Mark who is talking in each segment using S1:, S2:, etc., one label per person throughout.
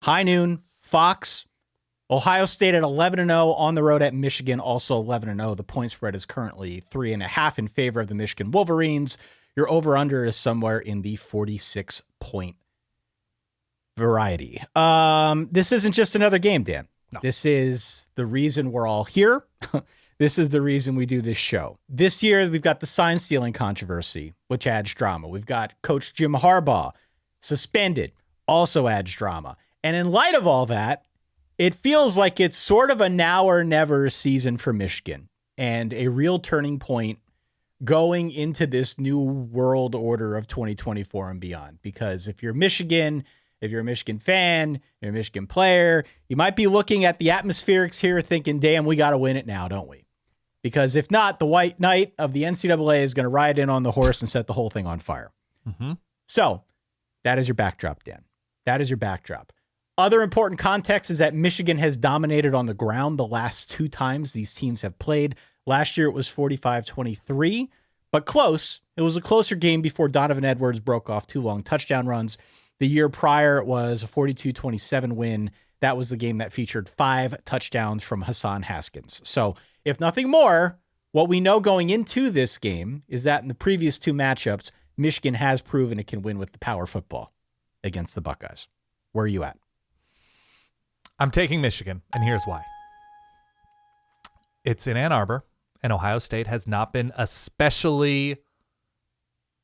S1: High noon, Fox. Ohio State at 11-0 on the road at Michigan, also 11-0. The point spread is currently 3.5 in favor of the Michigan Wolverines. Your over-under is somewhere in the 46-point variety. This isn't just another game, Dan.
S2: No.
S1: This is the reason we're all here. This is the reason we do this show. This year, we've got the sign-stealing controversy, which adds drama. We've got Coach Jim Harbaugh suspended, also adds drama. And in light of all that, it feels like it's sort of a now or never season for Michigan and a real turning point going into this new world order of 2024 and beyond. Because if you're Michigan, if you're a Michigan fan, you're a Michigan player, you might be looking at the atmospherics here thinking, damn, we got to win it now, don't we? Because if not, the white knight of the NCAA is going to ride in on the horse and set the whole thing on fire.
S2: Mm-hmm.
S1: So that is your backdrop, Dan. That is your backdrop. Other important context is that Michigan has dominated on the ground the last two times these teams have played. Last year, it was 45-23, but close. It was a closer game before Donovan Edwards broke off two long touchdown runs. The year prior, it was a 42-27 win. That was the game that featured 5 touchdowns from Hassan Haskins. So if nothing more, what we know going into this game is that in the previous two matchups, Michigan has proven it can win with the power football against the Buckeyes. Where are you at?
S2: I'm taking Michigan, and here's why. It's in Ann Arbor, and Ohio State has not been especially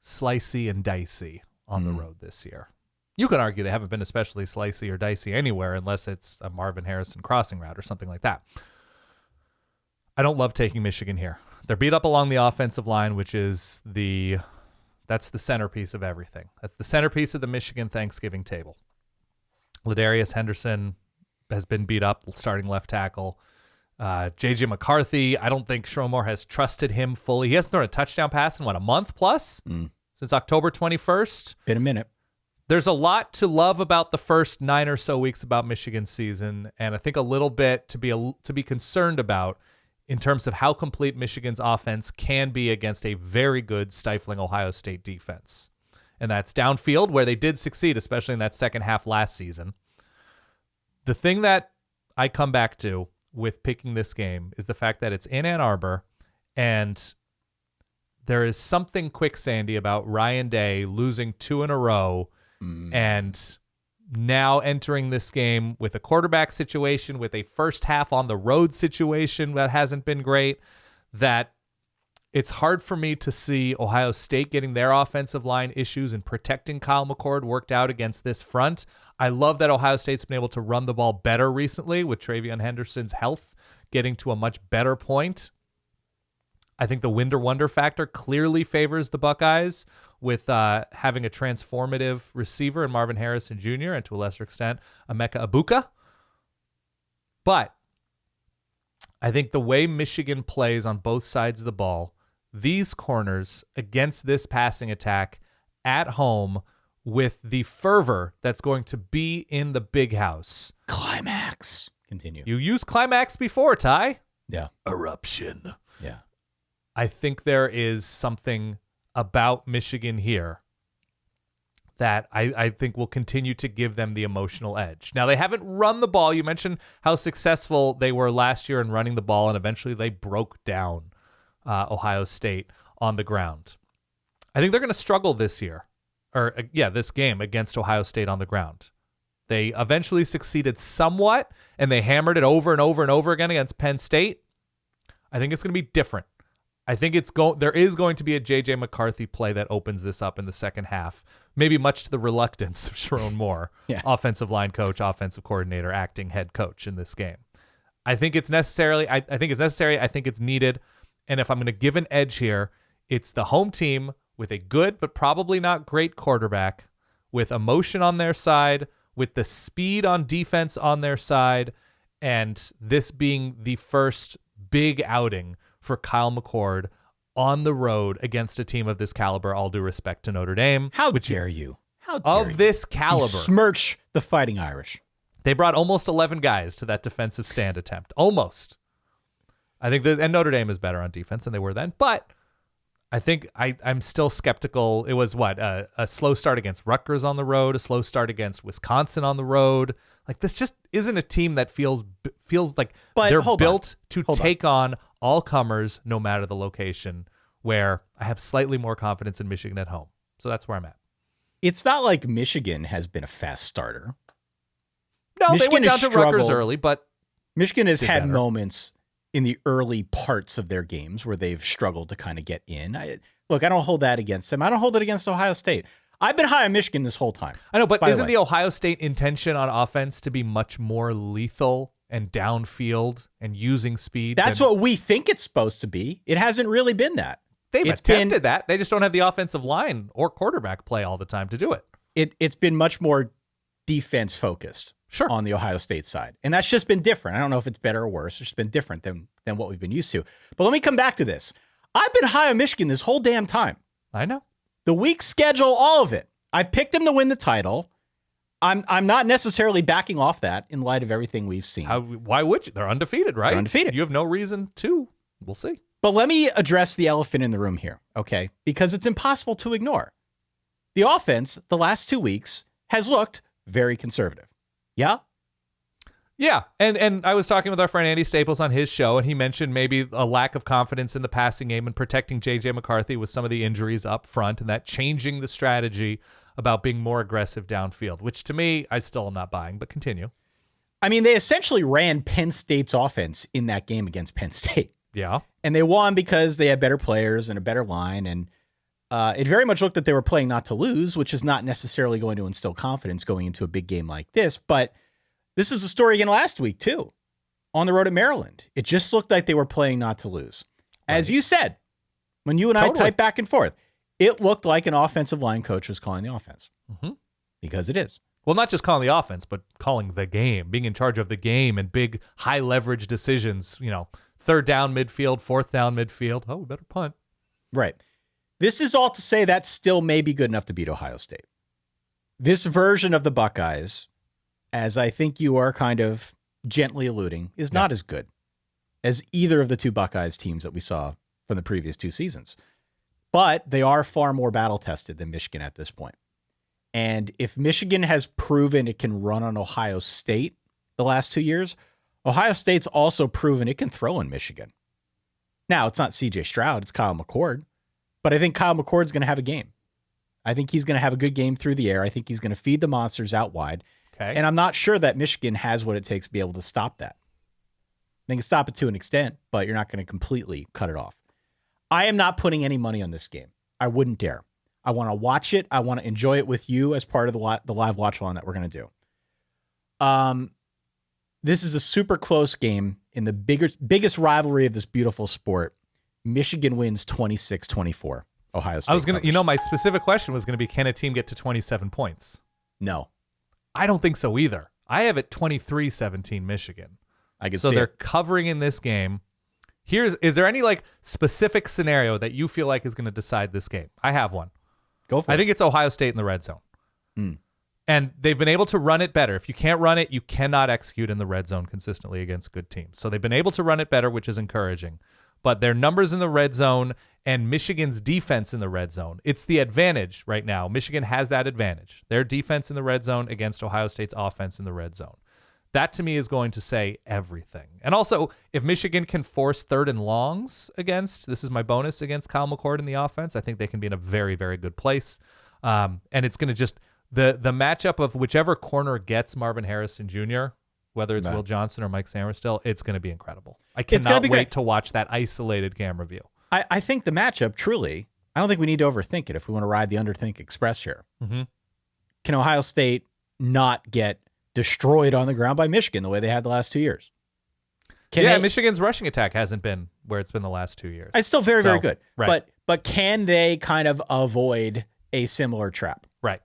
S2: slicey and dicey on the road this year. You could argue they haven't been especially slicey or dicey anywhere unless it's a Marvin Harrison crossing route or something like that. I don't love taking Michigan here. They're beat up along the offensive line, which is that's the centerpiece of everything. That's the centerpiece of the Michigan Thanksgiving table. Ladarius Henderson has been beat up starting left tackle. JJ McCarthy, I don't think Sherrone Moore has trusted him fully. He hasn't thrown a touchdown pass in, a month plus? Since October 21st?
S1: Been a minute.
S2: There's a lot to love about the first 9 or so weeks about Michigan's season, and I think a little bit to be concerned about in terms of how complete Michigan's offense can be against a very good, stifling Ohio State defense. And that's downfield, where they did succeed, especially in that second half last season. The thing that I come back to with picking this game is the fact that it's in Ann Arbor, and there is something quicksandy about Ryan Day losing 2 in a row and now entering this game with a quarterback situation, with a first half on the road situation that hasn't been great, that it's hard for me to see Ohio State getting their offensive line issues and protecting Kyle McCord worked out against this front. I love that Ohio State's been able to run the ball better recently with Travion Henderson's health getting to a much better point. I think the Winder Wonder factor clearly favors the Buckeyes with having a transformative receiver in Marvin Harrison Jr. and to a lesser extent, Emeka Egbuka. But I think the way Michigan plays on both sides of the ball, these corners against this passing attack at home with the fervor that's going to be in the big house.
S1: Climax. Continue.
S2: You used climax before, Ty.
S1: Yeah.
S2: Eruption.
S1: Yeah.
S2: I think there is something about Michigan here that I think will continue to give them the emotional edge. Now, they haven't run the ball. You mentioned how successful they were last year in running the ball, and eventually they broke down Ohio State on the ground. I think they're going to struggle this year, this game against Ohio State on the ground. They eventually succeeded somewhat, and they hammered it over and over and over again against Penn State. I think it's going to be different. I think there is going to be a JJ McCarthy play that opens this up in the second half, maybe much to the reluctance of Sherrone Moore, offensive line coach, offensive coordinator, acting head coach in this game. I think it's necessary. I think it's needed. And if I'm going to give an edge here, it's the home team with a good but probably not great quarterback, with emotion on their side, with the speed on defense on their side, and this being the first big outing for Kyle McCord on the road against a team of this caliber, all due respect to Notre Dame.
S1: How dare you?
S2: This caliber.
S1: Besmirch the Fighting Irish.
S2: They brought almost 11 guys to that defensive stand attempt. Almost. I think and Notre Dame is better on defense than they were then, but I think I'm still skeptical. It was a slow start against Rutgers on the road, a slow start against Wisconsin on the road. Like, this just isn't a team that feels like they're built to take on all comers, no matter the location, where I have slightly more confidence in Michigan at home. So that's where I'm at.
S1: It's not like Michigan has been a fast starter.
S2: No,
S1: Michigan
S2: they went down to Rutgers early, but
S1: Michigan has had moments in the early parts of their games where they've struggled to kind of get in. I don't hold that against them. I don't hold it against Ohio State. I've been high on Michigan this whole time.
S2: I know, but isn't the Ohio State intention on offense to be much more lethal and downfield and using speed?
S1: That's what we think it's supposed to be. It hasn't really been that.
S2: They've attempted that. They just don't have the offensive line or quarterback play all the time to do it.
S1: It's been much more defense focused.
S2: Sure.
S1: On the Ohio State side. And that's just been different. I don't know if it's better or worse. It's just been different than what we've been used to. But let me come back to this. I've been high on Michigan this whole damn time.
S2: I know.
S1: The week schedule, all of it. I picked them to win the title. I'm not necessarily backing off that in light of everything we've seen.
S2: Why would you? They're undefeated, right?
S1: They're undefeated.
S2: You have no reason to. We'll see.
S1: But let me address the elephant in the room here, okay? Because it's impossible to ignore. The offense, the last 2 weeks, has looked very conservative. Yeah?
S2: Yeah, and I was talking with our friend Andy Staples on his show, and he mentioned maybe a lack of confidence in the passing game and protecting JJ McCarthy with some of the injuries up front, and that changing the strategy about being more aggressive downfield, which to me, I still am not buying, but continue.
S1: I mean, they essentially ran Penn State's offense in that game against Penn State.
S2: Yeah.
S1: And they won because they had better players and a better line, and it very much looked that they were playing not to lose, which is not necessarily going to instill confidence going into a big game like this, but this is the story again last week, too, on the road at Maryland. It just looked like they were playing not to lose. As you said, when you and I typed back and forth, it looked like an offensive line coach was calling the offense. Mm-hmm. Because it is.
S2: Well, not just calling the offense, but calling the game, being in charge of the game and big high leverage decisions, third down midfield, fourth down midfield. Oh, we better punt.
S1: Right. This is all to say that still may be good enough to beat Ohio State. This version of the Buckeyes, as I think you are kind of gently alluding, is not as good as either of the two Buckeyes teams that we saw from the previous 2 seasons. But they are far more battle-tested than Michigan at this point. And if Michigan has proven it can run on Ohio State the last 2 years, Ohio State's also proven it can throw in Michigan. Now, it's not C.J. Stroud, it's Kyle McCord. But I think Kyle McCord's going to have a game. I think he's going to have a good game through the air. I think he's going to feed the monsters out wide. Okay. And I'm not sure that Michigan has what it takes to be able to stop that. They can stop it to an extent, but you're not going to completely cut it off. I am not putting any money on this game. I wouldn't dare. I want to watch it. I want to enjoy it with you as part of the live watch along that we're going to do. This is a super close game in the biggest rivalry of this beautiful sport. Michigan wins 26-24. Ohio State.
S2: I was going to, my specific question was going to be, can a team get to 27 points?
S1: No.
S2: I don't think so either. I have it 23-17 Michigan.
S1: I can see
S2: so they're
S1: it.
S2: Covering in this game. Is there any specific scenario that you feel like is going to decide this game? I have one.
S1: Go for it.
S2: I think it's Ohio State in the red zone.
S1: Mm.
S2: And they've been able to run it better. If you can't run it, you cannot execute in the red zone consistently against good teams. So they've been able to run it better, which is encouraging. But their numbers in the red zone and Michigan's defense in the red zone, it's the advantage right now. Michigan has that advantage. Their defense in the red zone against Ohio State's offense in the red zone. That, to me, is going to say everything. And also, if Michigan can force third and longs this is my bonus against Kyle McCord in the offense, I think they can be in a very, very good place. And it's going to just, the matchup of whichever corner gets Marvin Harrison Jr., whether it's Will Johnson or Mike Samerstill, it's going to be incredible. I cannot wait to watch that isolated camera view.
S1: I think the matchup, truly, I don't think we need to overthink it if we want to ride the Underthink Express here.
S2: Mm-hmm.
S1: Can Ohio State not get destroyed on the ground by Michigan the way they had the last 2 years?
S2: Michigan's rushing attack hasn't been where it's been the last 2 years.
S1: It's still very, very good.
S2: Right.
S1: But can they kind of avoid a similar trap?
S2: Right.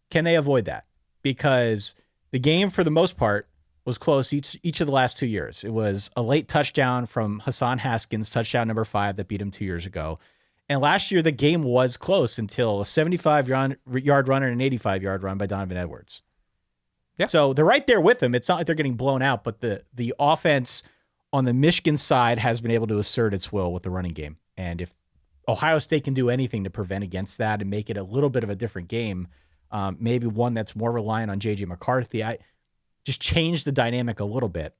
S1: Can they avoid that? Because the game, for the most part, was close each of the last 2 years. It was a late touchdown from Hassan Haskins, touchdown number 5 that beat him 2 years ago. And last year, the game was close until a 75-yard run and an 85-yard run by Donovan Edwards.
S2: Yeah.
S1: So they're right there with them. It's not like they're getting blown out, but the offense on the Michigan side has been able to assert its will with the running game. And if Ohio State can do anything to prevent against that and make it a little bit of a different game. Maybe one that's more reliant on JJ McCarthy. I just change the dynamic a little bit.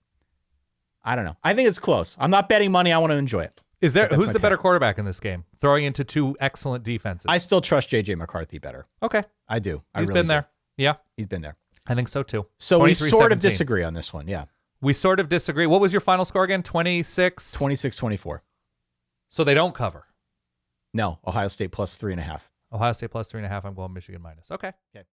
S1: I don't know. I think it's close. I'm not betting money. I want to enjoy it.
S2: Who's the better quarterback in this game? Throwing into two excellent defenses.
S1: I still trust JJ McCarthy better.
S2: Okay.
S1: I do.
S2: He's been there. Yeah.
S1: He's been there.
S2: I think so too.
S1: So we sort of disagree on this one. Yeah.
S2: We sort of disagree. What was your final score again? 26?
S1: 26-24.
S2: So they don't cover.
S1: No, Ohio State plus 3.5.
S2: Ohio State plus 3.5. I'm going Michigan minus. Okay.